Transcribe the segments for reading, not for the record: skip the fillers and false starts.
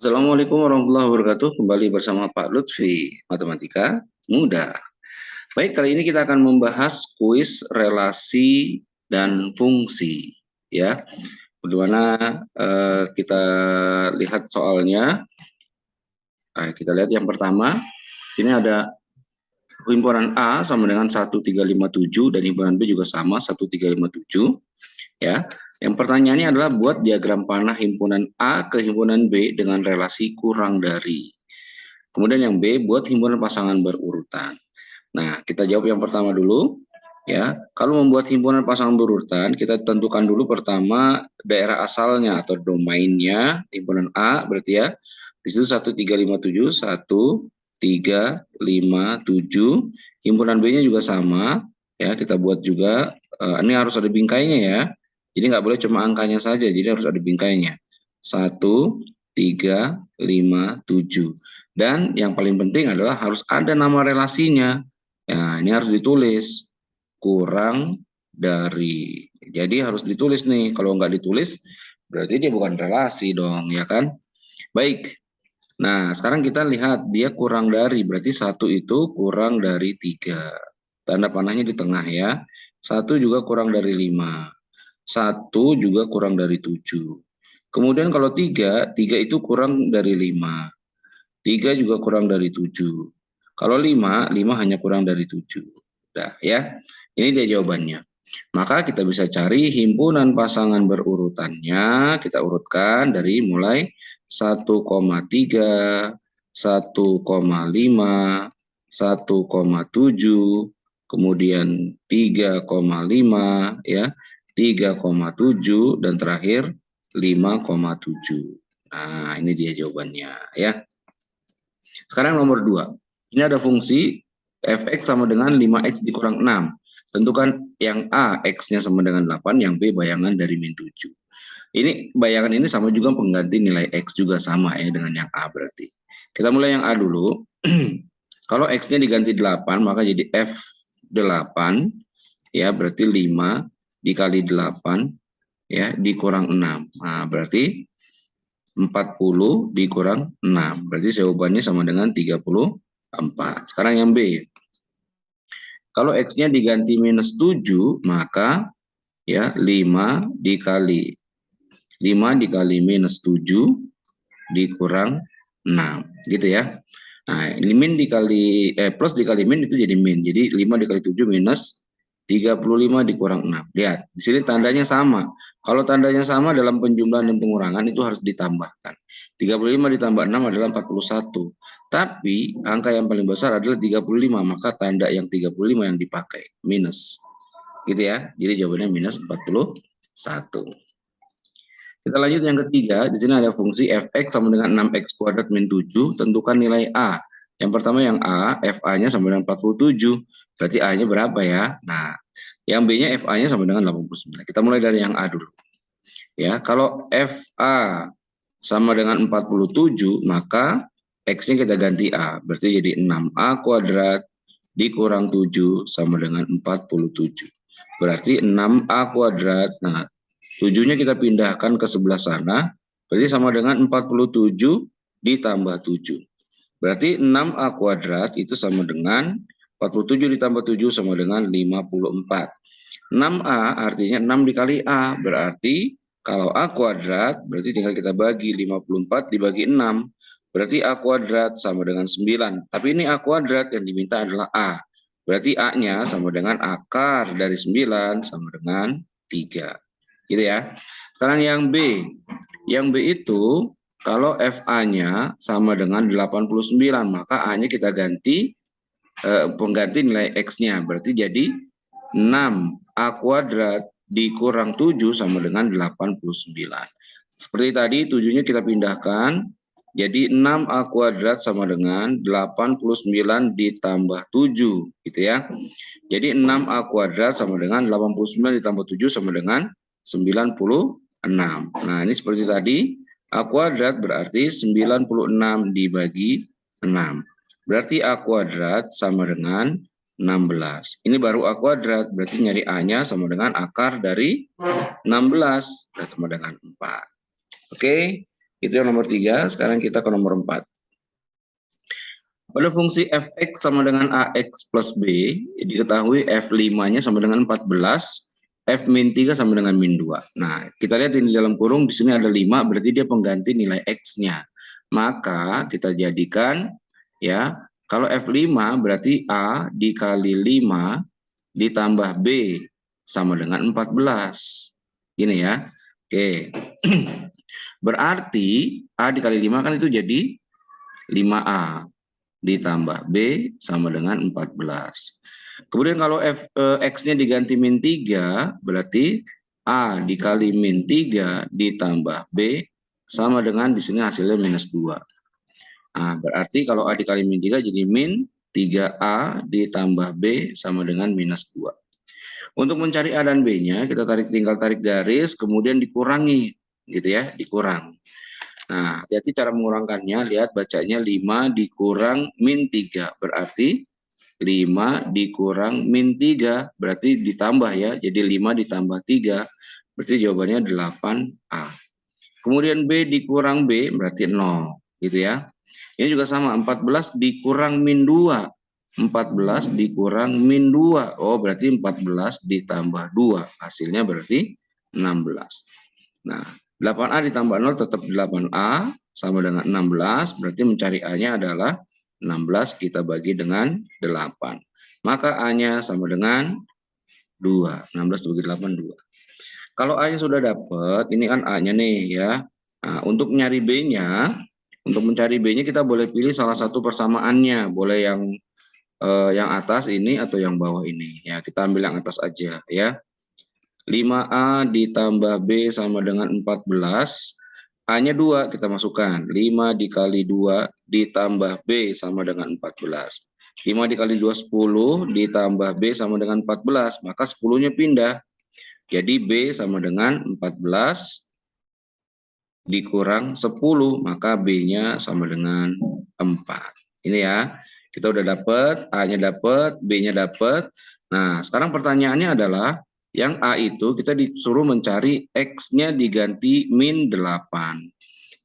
Assalamualaikum warahmatullahi wabarakatuh. Kembali bersama Pak Lutfi, Matematika Mudah. Baik, kali ini kita akan membahas kuis relasi dan fungsi. Ya, bagaimana kita lihat soalnya. Nah, kita lihat yang pertama. Sini ada himpunan A sama dengan 1357 dan himpunan B juga sama 1357. Ya, yang pertanyaannya adalah buat diagram panah himpunan A ke himpunan B dengan relasi kurang dari. Kemudian yang B, buat himpunan pasangan berurutan. Nah, kita jawab yang pertama dulu. Ya, kalau membuat himpunan pasangan berurutan, kita tentukan dulu pertama daerah asalnya atau domainnya. Himpunan A berarti ya, di situ 1357, 1357. Himpunan B-nya juga sama. Ya, kita buat juga, ini harus ada bingkainya ya. Jadi nggak boleh cuma angkanya saja, jadi harus ada bingkainya. 1357. Dan yang paling penting adalah harus ada nama relasinya. Ya, ini harus ditulis kurang dari. Jadi harus ditulis nih. Kalau nggak ditulis, berarti dia bukan relasi dong, ya kan? Baik. Nah, sekarang kita lihat dia kurang dari. Berarti 1 itu kurang dari 3. Tanda panahnya di tengah ya. 1 juga kurang dari 5. 1 juga kurang dari 7. Kemudian kalau 3 itu kurang dari 5. 3 juga kurang dari 7. Kalau 5 hanya kurang dari 7. Udah ya, ini dia jawabannya. Maka kita bisa cari himpunan pasangan berurutannya, kita urutkan dari mulai 1,3, 1,5, 1,7, kemudian 3,5 ya, 3,7 dan terakhir 5,7. Nah, ini dia jawabannya ya. Sekarang nomor 2. Ini ada fungsi fx sama dengan 5x dikurang 6. Tentukan yang A, x-nya sama dengan 8, yang B, bayangan dari min 7. Ini bayangan ini sama juga pengganti nilai x juga sama ya dengan yang A berarti. Kita mulai yang A dulu. Kalau x-nya diganti 8, maka jadi F8, ya berarti 5 dikali 8, ya dikurang 6. Nah, berarti 40 dikurang 6. Berarti jawabannya sama dengan 34. Sekarang yang B. Kalau X-nya diganti minus 7, maka ya 5 dikali minus 7 dikurang 6. Gitu ya. Nah, ini min dikali plus dikali min itu jadi min. Jadi 5 dikali 7 minus 35 dikurang 6. Lihat, di sini tandanya sama. Kalau tandanya sama dalam penjumlahan dan pengurangan itu harus ditambahkan. 35 ditambah 6 adalah 41. Tapi angka yang paling besar adalah 35, maka tanda yang 35 yang dipakai, minus. Gitu ya. Jadi jawabannya minus 41. Kita lanjut yang ketiga, di sini ada fungsi fx sama dengan 6x kuadrat min 7, tentukan nilai A. Yang pertama yang A, FA-nya sama dengan 47, berarti A-nya berapa ya? Nah, yang B-nya FA-nya sama dengan 89. Kita mulai dari yang A dulu. Ya, kalau FA sama dengan 47, maka X-nya kita ganti A, berarti jadi 6A kuadrat dikurang 7 sama dengan 47. Berarti 6A kuadrat, nah 7-nya kita pindahkan ke sebelah sana, berarti sama dengan 47 ditambah 7. Berarti 6A kuadrat itu sama dengan 47 ditambah 7 sama dengan 54. 6A artinya 6 dikali A, berarti kalau A kuadrat berarti tinggal kita bagi 54 dibagi 6. Berarti A kuadrat sama dengan 9. Tapi ini A kuadrat yang diminta adalah A. Berarti A-nya sama dengan akar dari 9 sama dengan 3. Gitu ya. Sekarang yang B. Yang B itu kalau FA-nya sama dengan 89, maka A-nya kita ganti pengganti nilai X-nya. Berarti jadi 6A kuadrat dikurang 7 sama dengan 89. Seperti tadi 7-nya kita pindahkan. Jadi 6A kuadrat sama dengan 89 ditambah 7. Gitu ya. Jadi 6A kuadrat sama dengan 89 ditambah 7 sama dengan 96. Nah, ini seperti tadi. A kuadrat berarti 96 dibagi 6. Berarti A kuadrat sama dengan 16. Ini baru A kuadrat, berarti nyari A-nya sama dengan akar dari 16. Sama dengan 4. Oke, Itu yang nomor 3. Sekarang kita ke nomor 4. Pada fungsi fx sama dengan ax plus b, diketahui f5-nya sama dengan 14, f min 3 sama dengan min 2. Nah, kita lihat ini dalam kurung, di sini ada 5, berarti dia pengganti nilai x-nya. Maka kita jadikan, ya, kalau f5 berarti a dikali 5 ditambah b sama dengan 14. Gini ya. Oke. Berarti a dikali 5 kan itu jadi 5a. Ditambah B sama dengan 14. Kemudian kalau X-nya diganti min 3, berarti A dikali min 3 ditambah B sama dengan di sini hasilnya minus 2. Nah, berarti kalau A dikali min 3 jadi min 3A ditambah B sama dengan minus 2. Untuk mencari A dan B-nya, kita tinggal tarik garis, kemudian dikurangi, gitu ya, dikurang. Nah, hati-hati cara mengurangkannya, lihat bacanya 5 dikurang min 3, berarti 5 dikurang min 3, berarti ditambah ya, jadi 5 ditambah 3, berarti jawabannya 8A. Kemudian B dikurang B, berarti 0, gitu ya. Ini juga sama, 14 dikurang min 2, 14 dikurang min 2, oh berarti 14 ditambah 2, hasilnya berarti 16. Nah, 8A ditambah 0 tetap 8A sama dengan 16, berarti mencari A-nya adalah 16 kita bagi dengan 8. Maka A-nya sama dengan 2. 16 dibagi 8, 2. Kalau A-nya sudah dapat, ini kan A-nya nih ya. Nah, untuk nyari B-nya, untuk mencari B-nya kita boleh pilih salah satu persamaannya. Boleh yang atas ini atau yang bawah ini. Ya, kita ambil yang atas aja ya. 5A ditambah B sama dengan 14, A-nya 2 kita masukkan, 5 dikali 2 ditambah B sama dengan 14. 5 dikali 2, 10, ditambah B sama dengan 14, maka 10-nya pindah. Jadi B sama dengan 14 dikurang 10, maka B-nya sama dengan 4. Ini ya, kita udah dapat, A-nya dapat, B-nya dapat. Nah, sekarang pertanyaannya adalah, yang A itu kita disuruh mencari X-nya diganti min 8.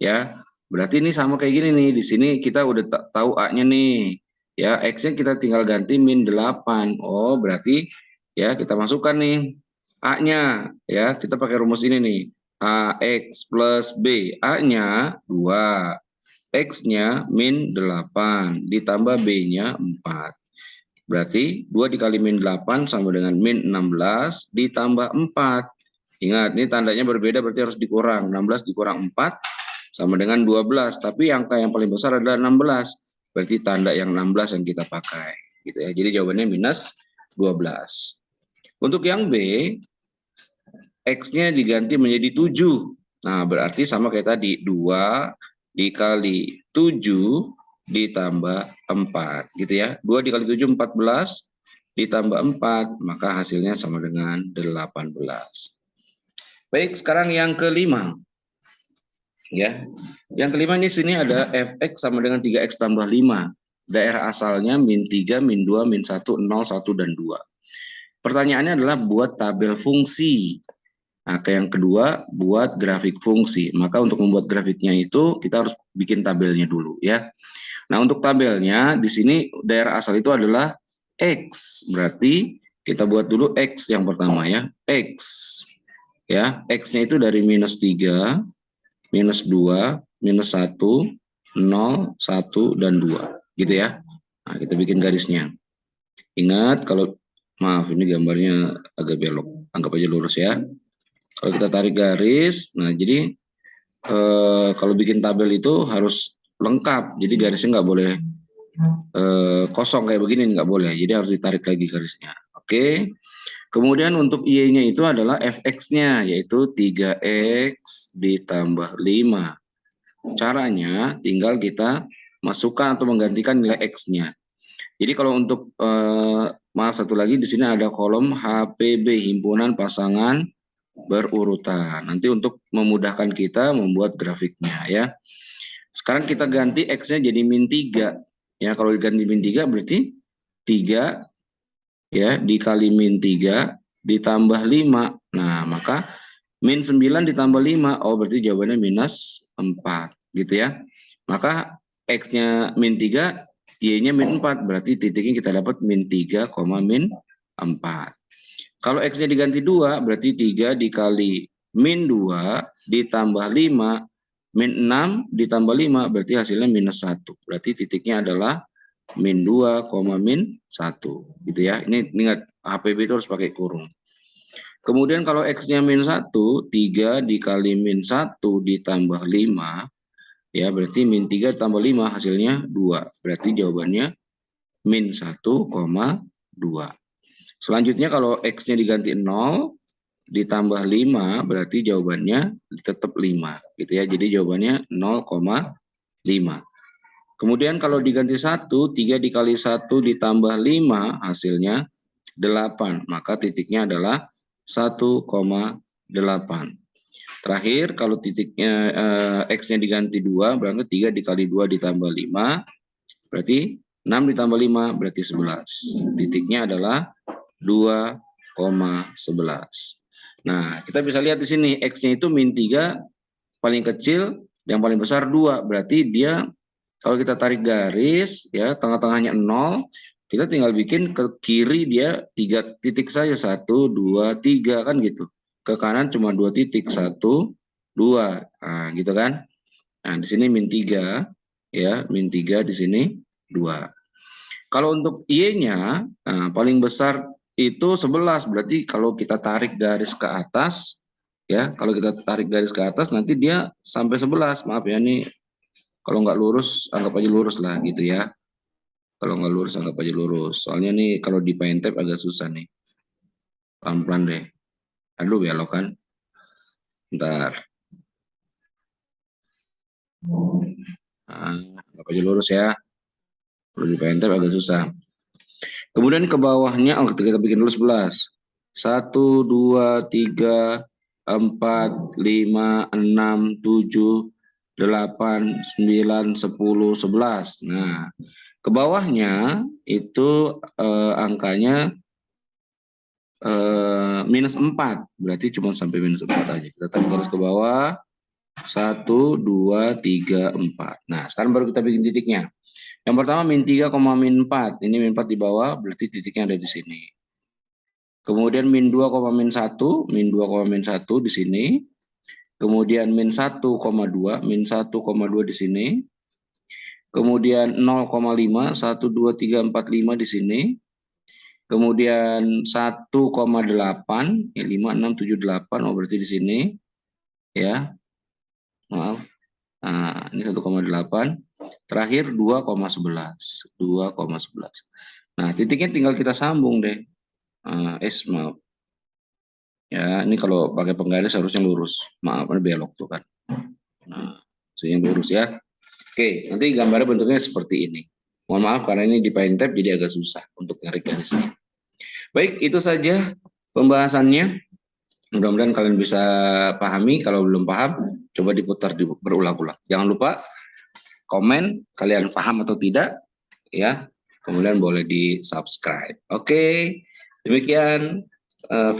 Ya, berarti ini sama kayak gini nih. Di sini kita udah tahu A-nya nih. Ya, X-nya kita tinggal ganti min 8. Oh, berarti ya kita masukkan nih A-nya. Ya, kita pakai rumus ini nih. AX plus B. A-nya 2. X-nya min 8. Ditambah B-nya 4. Berarti 2 dikali min 8 sama dengan min 16 ditambah 4. Ingat, ini tandanya berbeda berarti harus dikurang. 16 dikurang 4 sama dengan 12. Tapi angka yang paling besar adalah 16. Berarti tanda yang 16 yang kita pakai. Gitu ya. Jadi jawabannya minus 12. Untuk yang B, X-nya diganti menjadi 7. Nah, berarti sama kayak tadi. 2 dikali 7 ditambah 4, gitu ya. 2 dikali 7, 14, ditambah 4, maka hasilnya sama dengan 18. Baik, sekarang yang kelima. Ya, yang kelima ini sini ada fx sama dengan 3x tambah 5. Daerah asalnya min 3, min 2, min 1, 0, 1, dan 2. Pertanyaannya adalah buat tabel fungsi. Nah, yang kedua, buat grafik fungsi. Maka untuk membuat grafiknya itu, kita harus bikin tabelnya dulu ya. Nah, untuk tabelnya, di sini daerah asal itu adalah X. Berarti kita buat dulu X yang pertama ya. X. Ya, X-nya itu dari minus 3, minus 2, minus 1, 0, 1, dan 2. Gitu ya. Nah, kita bikin garisnya. Ingat, kalau, maaf ini gambarnya agak belok. Anggap aja lurus ya. Kalau kita tarik garis, nah jadi kalau bikin tabel itu harus lengkap. Jadi garisnya nggak boleh kosong kayak begini, nggak boleh. Jadi harus ditarik lagi garisnya. Oke. Kemudian untuk Y-nya itu adalah fx-nya, yaitu 3x ditambah 5. Caranya tinggal kita masukkan atau menggantikan nilai x-nya. Jadi kalau untuk, maaf satu lagi, di sini ada kolom HPB, himpunan pasangan berurutan. Nanti untuk memudahkan kita membuat grafiknya ya. Sekarang kita ganti X-nya jadi min 3. Ya, kalau diganti min 3 berarti 3 ya dikali min 3 ditambah 5. Nah, maka min 9 ditambah 5. Oh, berarti jawabannya minus 4 gitu ya. Maka X-nya min 3, Y-nya min 4, berarti titiknya kita dapat min 3, min 4. Kalau X-nya diganti 2, berarti 3 dikali min 2 ditambah 5, min 6 ditambah 5, berarti hasilnya minus 1. Berarti titiknya adalah min 2, min 1. Gitu ya. Ini ingat, HPB itu harus pakai kurung. Kemudian kalau X-nya min 1, 3 dikali min 1 ditambah 5, ya berarti min 3 ditambah 5 hasilnya 2. Berarti jawabannya min 1,2. Selanjutnya kalau X-nya diganti 0, ditambah 5, berarti jawabannya tetap 5. Gitu ya. Jadi jawabannya 0,5. Kemudian kalau diganti 1, 3 dikali 1 ditambah 5, hasilnya 8. Maka titiknya adalah 1,8. Terakhir, kalau titiknya X-nya diganti 2, berarti 3 dikali 2 ditambah 5, berarti 6 ditambah 5, berarti 11. Titiknya adalah 2,11. Nah, kita bisa lihat di sini, X-nya itu min 3, paling kecil, yang paling besar 2. Berarti dia, kalau kita tarik garis, ya tengah-tengahnya 0, kita tinggal bikin ke kiri dia 3 titik saja, 1, 2, 3 kan gitu. Ke kanan cuma 2 titik, 1, 2, nah, gitu kan. Nah di sini min 3, ya min 3 di sini 2. Kalau untuk Y-nya, nah, paling besar itu 11, berarti kalau kita tarik garis ke atas, ya kalau kita tarik garis ke atas nanti dia sampai 11. Maaf ya, ini kalau nggak lurus anggap aja lurus lah gitu ya. Kalau nggak lurus, anggap aja lurus. Soalnya nih kalau di PaintTap agak susah nih. Pelan-pelan deh. Aduh, belok kan. Bentar. Nah, anggap aja lurus ya. Kalau di PaintTap agak susah. Kemudian ke bawahnya, kita bikin dulu 11. 1, 2, 3, 4, 5, 6, 7, 8, 9, 10, 11. Nah, ke bawahnya itu angkanya minus 4, berarti cuma sampai minus 4 aja. Kita tarik garis ke bawah, 1, 2, 3, 4. Nah, sekarang baru kita bikin titiknya. Yang pertama min 3, min 4. Ini min 4 di bawah, berarti titiknya ada di sini. Kemudian min 2, min 1, min 2, min 1 di sini. Kemudian min 1,2, min 1,2 di sini. Kemudian 0,5, 1, 2, 3, 4, 5 di sini. Kemudian 1,8, ya 5, 6, 7, 8, oh berarti di sini. Ya, maaf. Nah, ini 1,8. Terakhir 2,11. 2,11. Nah, titiknya tinggal kita sambung deh. Maaf. Ya, ini kalau pakai penggaris harusnya lurus. Maaf, ini belok tuh kan. Nah, harusnya lurus ya. Oke, nanti gambarnya bentuknya seperti ini. Mohon maaf karena ini di PaintTap jadi agak susah untuk narik garisnya. Baik, itu saja pembahasannya. Mudah-mudahan kalian bisa pahami. Kalau belum paham, coba diputar berulang-ulang. Jangan lupa komen kalian paham atau tidak, ya. Kemudian boleh di-subscribe. Oke, demikian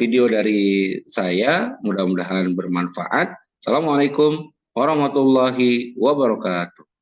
video dari saya. Mudah-mudahan bermanfaat. Assalamualaikum warahmatullahi wabarakatuh.